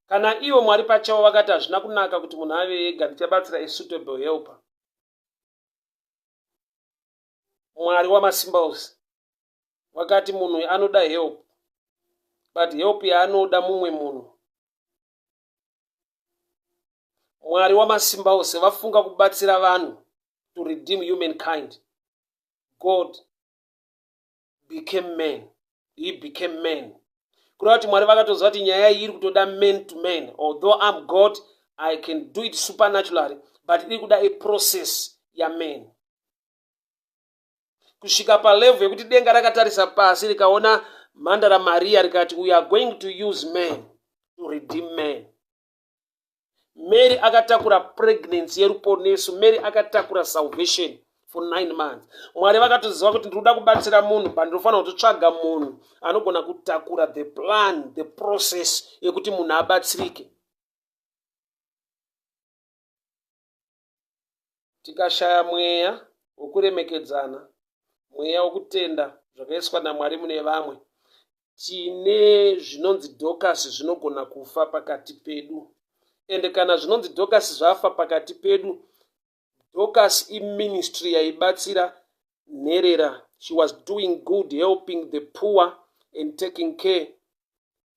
Kana ivo Mwari pachavo vakati hazvina kunaka kuti munhu ave ega, ndichabatsira a suitable helper. Mwari wamasimba ose vakati munhu anoda help, but help yaanoda mumwe munhu. Mwari wamasimba ose vafunga kubatsira vanhu to redeem humankind. God became man. He became man. Kureva kuti Mwari vakatoziva kuti nyaya iyi iri kutoda man to man. Although I'm God, I can do it supernaturally, but iri kuda a process ya man. Kusvika palevel yekuti denga rakatarisa pasi rikaona mhandara Maria rikati we are going to use man to redeem man. Mary akatakura pregnancy yeruponeso. Mary akatakura salvation for 9 months. Mwari vakatoziva kuti ndinoda kubatsira munhu, but ndinofanira kutotsvaga munhu anogona kutakura the plan, the process yekuti munhu abatsirike. Tikashaya mweya wokuremekedzana, mweya wokutenda zvakaiswa naMwari mune vamwe, tine zvinonzi Dorcas zvinogona kufa pakati pedu. Ende kana zvinonzi Dorcas zvafa pakati pedu, Dorcas ministry yaibatsira nherera. She was doing good, helping the poor and taking care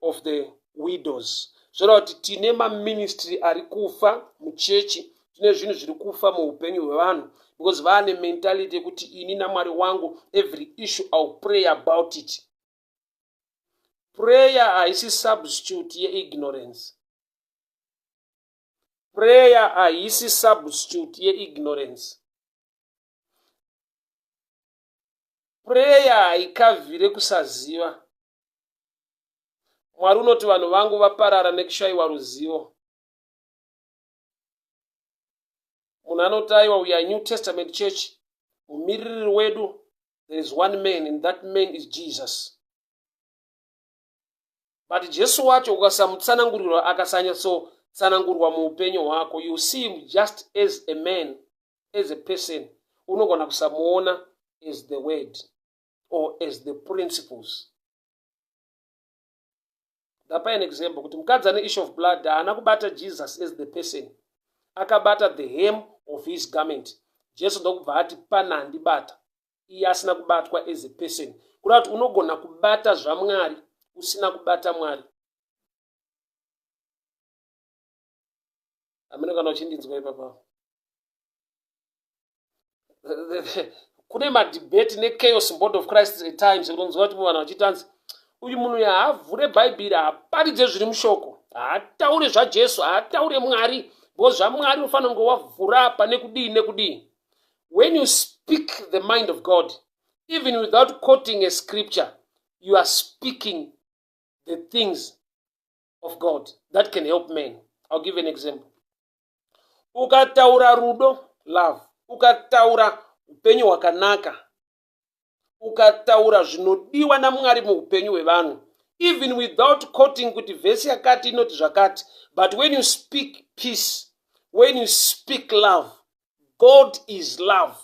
of the widows. Zvoreva kuti tine maministry ari kufa muchechi, tine zvinhu zviri kufa muupenyu hwevanhu, because vane mentality yekuti ini naMwari wangu every issue I'll pray about it. Prayer haisi substitute yeignorance. Prayer haisi substitute yeignorance. Prayer haikavhire kusaziva. Mwari unoti vanhu vangu vaparara nekushayiwa ruzivo. Munhu anotaiwa we are New Testament church. Mumiriri wedu there is one man, and that man is Jesus. But Jesu wacho ukasamutsanangurirwa akasanyatsanangurwa muupenyu hwako, you see him just as a man, as a person. Unogona kusamuona as the word or as the principles. Ndapa an example kuti mukadzi ane issue of blood haana kubata Jesus as the person, akabata the hem of his garment. Jesu ndokubva ati panhandibata, iye asina kubatwa as a person. Kureva kuti unogona kubata zvaMwari usina kubata Mwari. Amene kana uchindinzwa ipapo. Kune madebate nechaos board of Christ at times unonzwa kuti vanhu vachitanzi uyu munhu haavhure bhaibheri, haaparidze zviri mushoko, haataure zvaJesu, haataure Mwari, because zvaMwari unofanira kunge wavhura apa nekudii nekudii. When you speak the mind of God, even without quoting a scripture, you are speaking the things of God that can help men. I'll give you an example. Ukataura rudo, love. Ukataura upenyu hwakanaka. Ukataura zvinodiwa naMwari muupenyu hwevanhu, even without quoting kuti vese yakati inoti zvakati, but when you speak peace, when you speak love, God is love.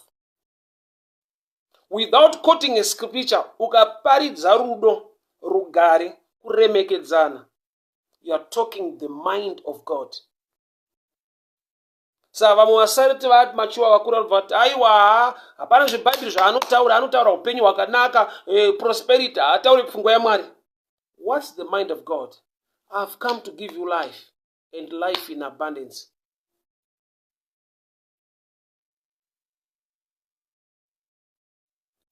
Without quoting a scripture, ukaparidza rudo, rugare, kuremekedzana, you are talking the mind of God. Saka vamwe vasariti vati machiwa vakura vati aiwa hapana zvebhaibheri zvaanotaura, anotaura upenyu hwakanaka, prosperity, haatauri pfungwa yaMwari. What's the mind of God? I've come to give you life and life in abundance.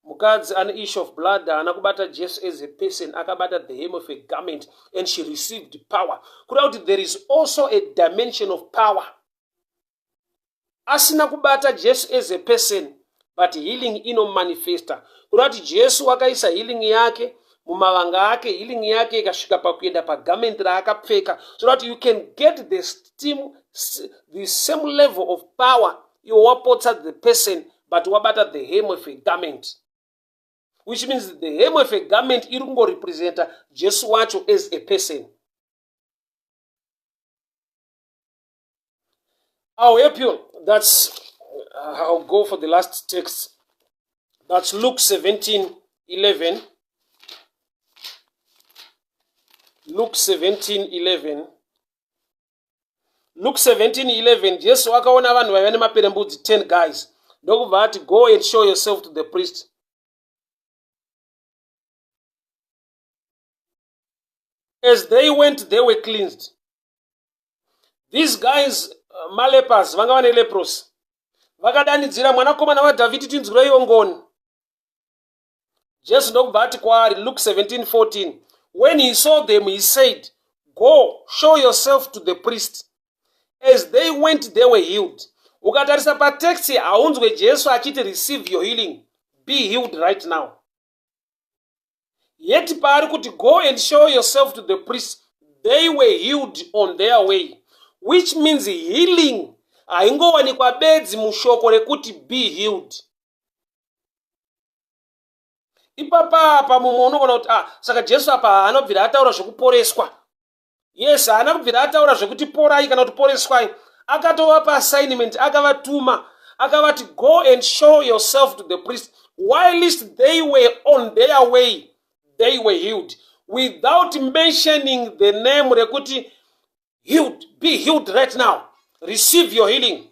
mukadzi ane issue of blood haana kubata Jesu as a person, akabata the hem of a garment and she received power. Kureva kuti there is also a dimension of power. Asina kubata Jesu as a person, but healing inomanifesta. Kureva kuti Jesu wakaisa healing yake mumavanga ake, healing yake ikasvika pakuenda pagarment raakapfeka, so that you can get the same level of power. You wapotsa the person, but wabata the hem of a garment, which means the hem of a garment iri kungorepresenta Jesu wacho as a person. I'll help you. I'll go for the last text. That's Luke 17:11. Luke 17:11. Luke 17:11. Jesu akaona vanhu vaiva nemaperembudzi 10 guys. Ndokubva ati, go and show yourself to the priest. As they went, they were cleansed. These guys, malepers, vanga vane leprosy, vakadanidzira mwanakomana waDhavhidhi tinzwirei ngoni. Jesu ndokubva ati kwaari, Luke 17:14. When he saw them, he said, go, show yourself to the priest. As they went, they were healed. Ukatarisa patext haunzwe Jesu achiti receive your healing, be healed right now. Yet paari kuti go and show yourself to the priest, they were healed on their way. Which means healing haingowanikwa bedzi mushoko rekuti be healed. Ipapa mumwe unogona kuti saka Jesu apa haana kubvira ataura zvekuporeswa. Yes, haana kubvira ataura zvekuti porai kana kuti poreswai. Akatovapa assignment, akavatuma, akavati go and show yourself to the priest. Whilst they were on their way, they were healed. Without mentioning the name rekuti healed, be healed right now. Receive your healing.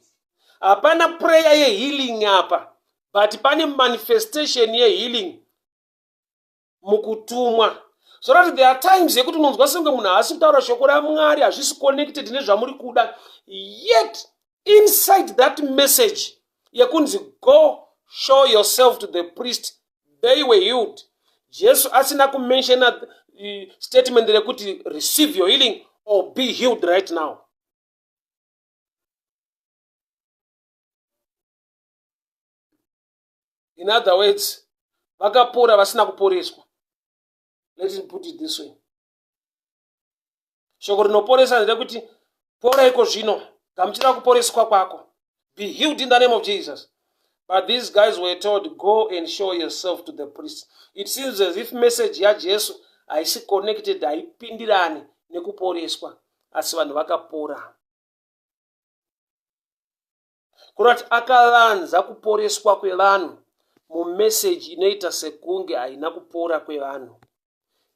Hapana prayer ye healing apa, but pani manifestation ye healing mukutumwa. So that there are times yekuti unonzwa senge munhu haasi kutaura shoko raMwari, hazvisi connected nezvamuri kuda. Yet inside that message yekunzi go show yourself to the priest, they were healed. Jesu asina kumensiona statement rekuti receive your healing or be healed right now. In other words, vakapora vasina kuporeswa. Let me put it this way. Shoko rinoporesa nderekuti pora iko zvino, gamuchira kuporeswa kwako. Be healed in the name of Jesus. But these guys were told, go and show yourself to the priest. It seems as if message ya Jesu haisi connected, haipindirani nekuporeswa, asi vanhu vakapora. Kurati akavanza kuporeswa kwevanhu mumessage inoita sekunge haina kupora kwevanhu.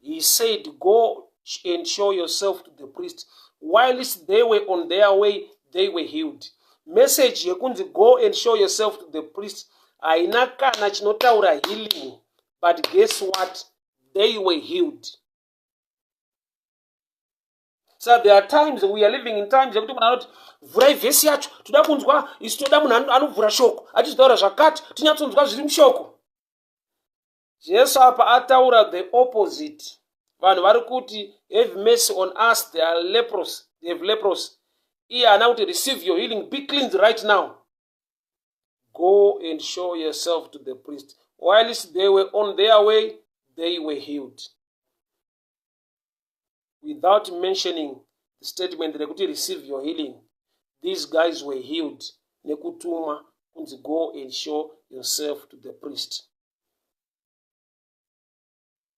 He said, go and show yourself to the priest. Whilst they were on their way, they were healed. Message yekunzi go and show yourself to the priest haina kana chinotaura healing, but guess what? They were healed. So there are times, we are living in times yekuti munhu anoti vhurai vhesi yacho, toda kunzwa isi toda munhu anovhura shoko, achitaura zvakati tinyatsonzwa zviri mushoko. Jesu apa ataura the opposite. Vanhu vari kuti have mercy on us, they are leprosy, they have leprosy. Iye haana kuti receive your healing, be cleansed right now. Go and show yourself to the priest. Whilst they were on their way, they were healed. Without mentioning the statement rekuti receive your healing, these guys were healed. Nekutuma kunzi go and show yourself to the priest.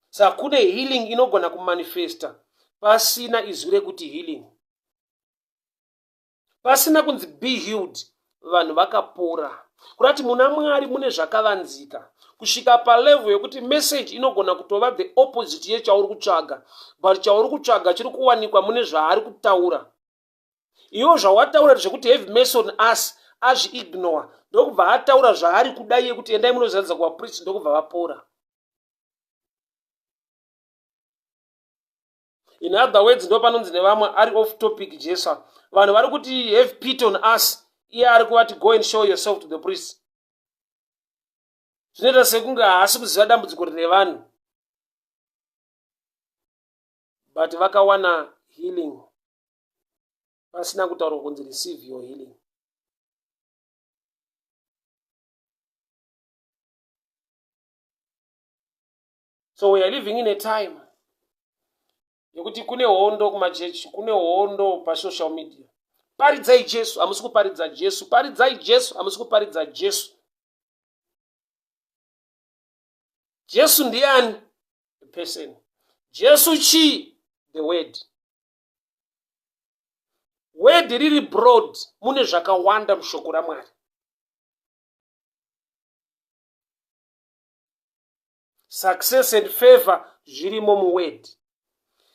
Saka kune healing inogona kumanifesta pasina izwi rekuti healing. Pasina kunzi be healed, vanhu vakapora. Kurati muna Mwari mune zvakavanzika. Kusvika palevel yekuti message inogona kutova the opposite yechauri kutsvaga, but chauri kutsvaga chiri kuwanikwa mune zvaari kutaura. Iwo zvawataura zvekuti have mercy on us, azvi-ignore. Ndokubva ataura zvaari kudai yekuti endai munozadzisa kuvapriest, ndokubva vapora. In other words, ndo panonzi nevamwe ari off topic Jesu. Vanhu vari kuti have pity on us, iye ari kuvati go and show yourself to the priest. zvinoita sekunge haasi kuziva dambudziko rine vanhu, but vakawana healing pasina kutaura kunzi receive your healing. So we are living in a time yekuti kune hondo kumachechi, kune hondo pasocial media. Paridzai Jesu, hamusi kuparidza Jesu. Paridzai Jesu, hamusi kuparidza Jesu. Jesu ndiani? A person. Jesu chi? The word. Word riri broad, mune zvakawanda mushoko raMwari. Success and favor zvirimo muword.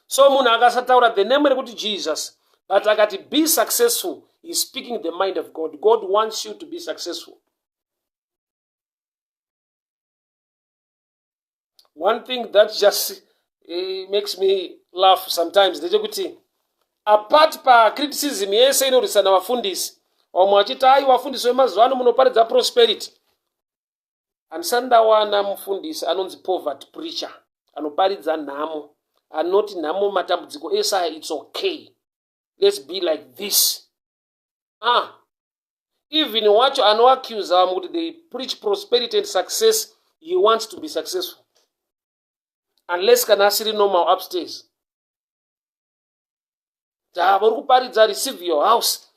So munhu akasataura the name rekuti Jesus, but akati be successful, he's speaking the mind of God. God wants you to be successful. One thing that just makes me laugh sometimes, ndechekuti apart pa criticism yese inorisana vafundisi, vamwe vachiti ai vafundisi vemazuva ano munoparidza prosperity. Handisati ndawana mufundisi anonzi poverty preacher, anoparidza nhamo, anoti nhamo matambudziko ese, it's okay, let's be like this. Even wacho anoaccuse vamwe kuti they preach prosperity and success, he wants to be successful. Unless kana asiri normal upstairs. Vari kuparidza receive your house.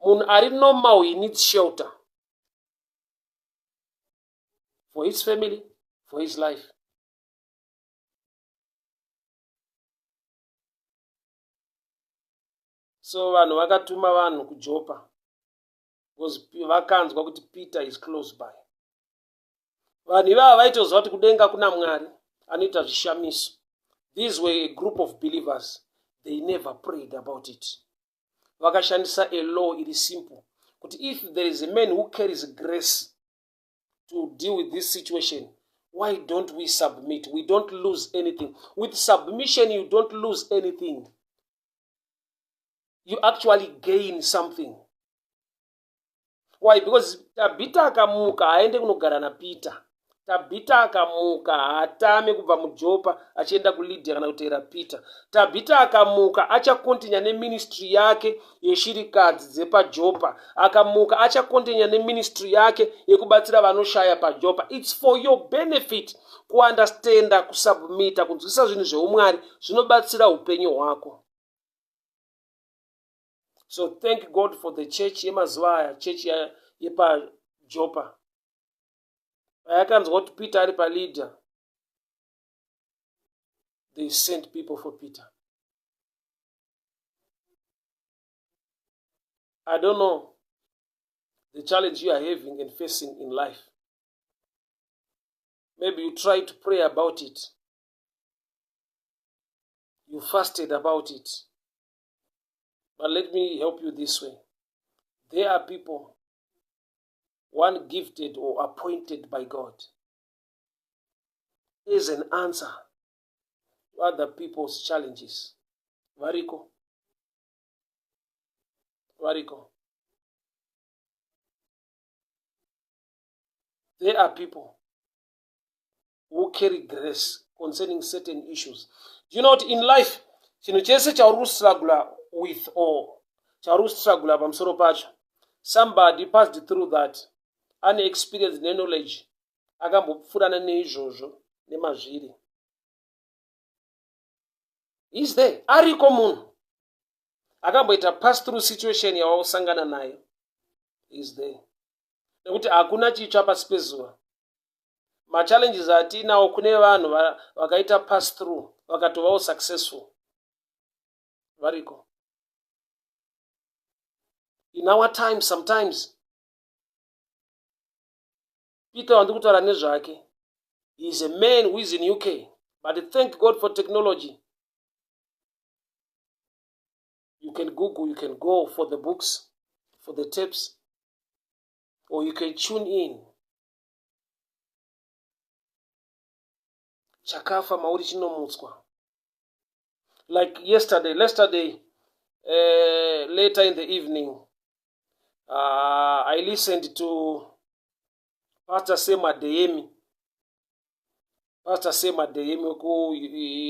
Munhu ari normal, he needs shelter. For his family, for his life. So vanhu vakatuma vanhu kuJopa because vakanzwa kuti Peter is close by. Vanhu ivava vaitoziva kuti kudenga kuna Mwari anoita zvishamiso. These were a group of believers. They never prayed about it. Vakashandisa a law iri simple kuti if there is a man who carries grace to deal with this situation, why don't we submit? We don't lose anything. With submission, you don't lose anything. You actually gain something. Why? Because Tabita akamuka aende kunogara na Peter. Tabita akamuka atame kubva muJopa achienda kuLydia kana kutera Peter. Tabita akamuka achakontinya neministry yake yeshirikadzi dzepaJopa. Akamuka achakontinya neministry yake yekubatsira vanoshaya paJopa. It's for your benefit kuunderstanda, kusubmita, kunzwisisa zvinhu zveumwari zvinobatsira upenyu hwako. So thank God for the church yemazuva aya, church yepaJopa. Vayakanzwa kuti Peter ari paLydia, they sent people for Peter. I don't know the challenge you are having and facing in life. Maybe you try to pray about it. You fasted about it. But let me help you this way. There are people, one gifted or appointed by God, is an answer to other people's challenges. Variko. There are people who carry grace concerning certain issues. Do you know what in life, chinhu chese chauri struggle with or chauri struggle pamusoro pacho, somebody passed through that, ane experience ne knowledge, akambopfurana neizvozvo nemazviri. Is there? Ariko munhu akamboita pass through situation yawausangana nayo. Is there? Nekuti hakuna chitsva pasi pezuva. Machallenges atinawo kune vanhu vakaita pass through vakatovawo successful. Variko. In our time, sometimes Peter wandi kutaura nezvake. He is a man who is in UK, but thank God for technology. You can Google, you can go for the books, for the tapes, or you can tune in. Chakafa mauri chinomutswa. Like yesterday, later in the evening, I listened to Pastor Sema Deyemi Pastor Sema Deyemi ku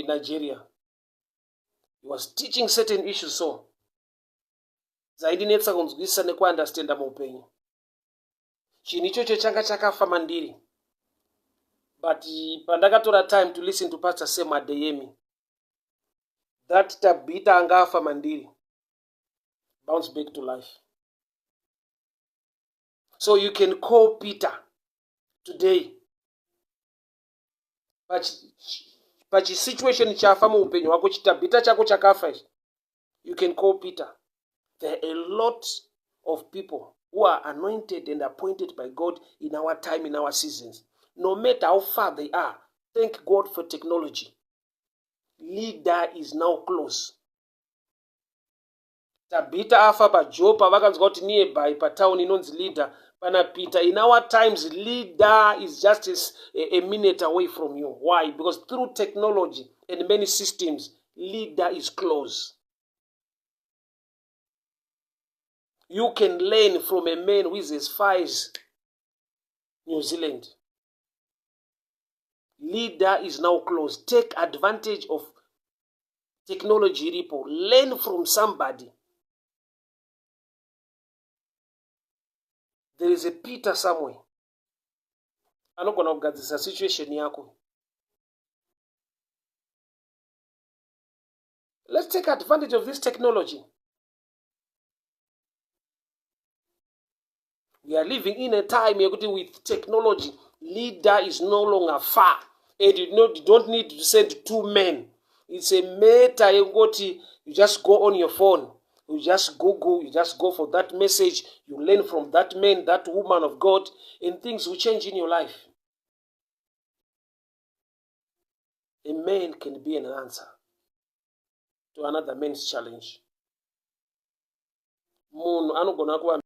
Nigeria. He was teaching certain issues so. Zaidinetsa kunzwisisa nekuunderstanda muupenyu. Chinhu ichocho changa chakafa mandiri. But pandakatora time to listen to Pastor Sema Deyemi, that Tabitha angafa mandiri bounce back to life. So you can call Peter today. But situation chafa muupenyu wako chitabhita chako chakafa. You can call Peter. There are a lot of people who are anointed and appointed by God in our time, in our seasons. No matter how far they are, thank God for technology. Leader is now close. Tabitha afa pa Jopa vakanzwa kuti nearby pa town inonzi leader pana Peter. In our times, leader is just a minute away from you. Why? Because through technology and many systems, leader is close. You can learn from a man who is as far as New Zealand. Leader is now close. Take advantage of technology, people. Learn from somebody. There is a Peter somewhere. Anogona kugadzisa situation yako. Let's take advantage of this technology. We are living in a time with technology. Leader is no longer far. And you don't need to send 2 men. It's a matter you just go on your phone. You just Google, you just go for that message. You learn from that man, that woman of God, and things will change in your life. A man can be an answer to another man's challenge. Munhu anogona kuva